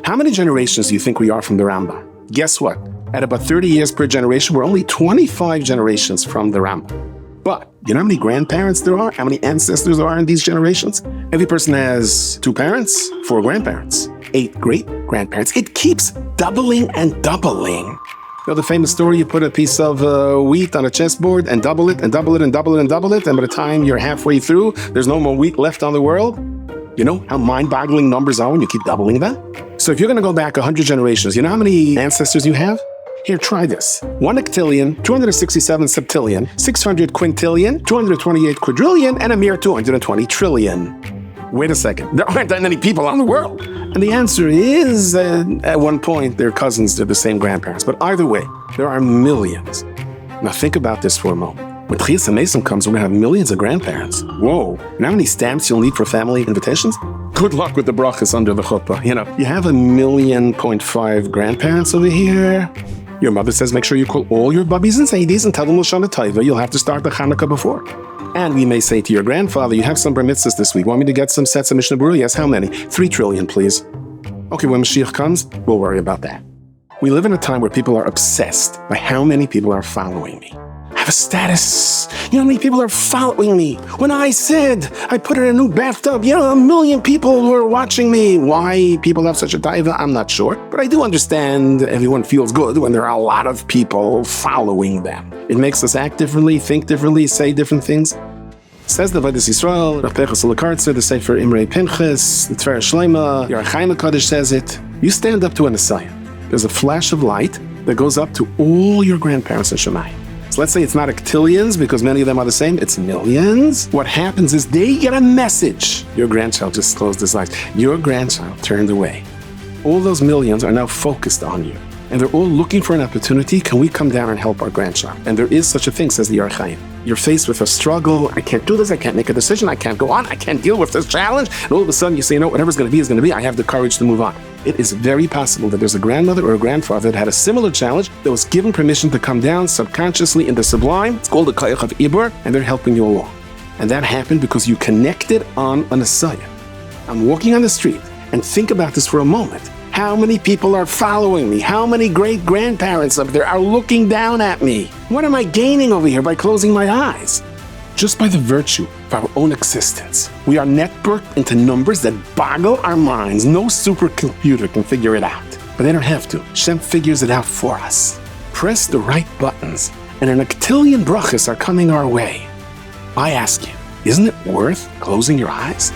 How many generations do you think we are from the Rambam? Guess what? At about 30 years per generation, we're only 25 generations from the Rambam. But you know how many grandparents there are? How many ancestors there are in these generations? Every person has 2 parents, 4 grandparents, 8 great-grandparents. It keeps doubling and doubling. You know the famous story, you put a piece of wheat on a chessboard and double it and double it and double it and double it, and by the time you're halfway through, there's no more wheat left on the world? You know how mind-boggling numbers are when you keep doubling that? So if you're going to go back 100 generations, you know how many ancestors you have? Here, try this. 1 octillion, 267 septillion, 600 quintillion, 228 quadrillion, and a mere 220 trillion. Wait a second, there aren't that many people on the world. And the answer is, at one point, they're cousins, they're the same grandparents. But either way, there are millions. Now think about this for a moment. When Chiyas HaMesim comes, we're going to have millions of grandparents. Whoa, you know how many stamps you'll need for family invitations? Good luck with the brachas under the chuppah. You know, you have 1.5 million grandparents over here. Your mother says make sure you call all your bubbies and sadies and tell them L'shana Tova. You'll have to start the Hanukkah before. And we may say to your grandfather, you have some bar mitzvahs this week. Want me to get some sets of Mishnah Berurah? Yes, how many? 3 trillion, please. Okay, when Mashiach comes, we'll worry about that. We live in a time where people are obsessed by how many people are following me. I have a status. You know how many people are following me? When I said I put in a new bathtub, 1 million people were watching me. Why people have such a taiva, I'm not sure. But I do understand everyone feels good when there are a lot of people following them. It makes us act differently, think differently, say different things. Says the Vadas Yisrael, Rabbi Fischel, the Sefer Imrei Pinchas, the Tver Shlema, the Archaim HaKadosh says it. You stand up to a Messiah. There's a flash of light that goes up to all your grandparents in Shemayim. So let's say it's not octillions, because many of them are the same, it's millions. What happens is they get a message. Your grandchild just closed his eyes. Your grandchild turned away. All those millions are now focused on you. And they're all looking for an opportunity. Can we come down and help our grandchild? And there is such a thing, says the Archaim. You're faced with a struggle. I can't do this. I can't make a decision. I can't go on. I can't deal with this challenge. And all of a sudden you say, whatever's going to be is going to be. I have the courage to move on. It is very possible that there's a grandmother or a grandfather that had a similar challenge that was given permission to come down subconsciously in the sublime. It's called the Koyach of Ibur, and they're helping you along. And that happened because you connected on a Messiah. I'm walking on the street, and think about this for a moment. How many people are following me? How many great-grandparents up there are looking down at me? What am I gaining over here by closing my eyes? Just by the virtue of our own existence, we are networked into numbers that boggle our minds. No supercomputer can figure it out. But they don't have to. Shem figures it out for us. Press the right buttons, and an octillion brachas are coming our way. I ask you, isn't it worth closing your eyes?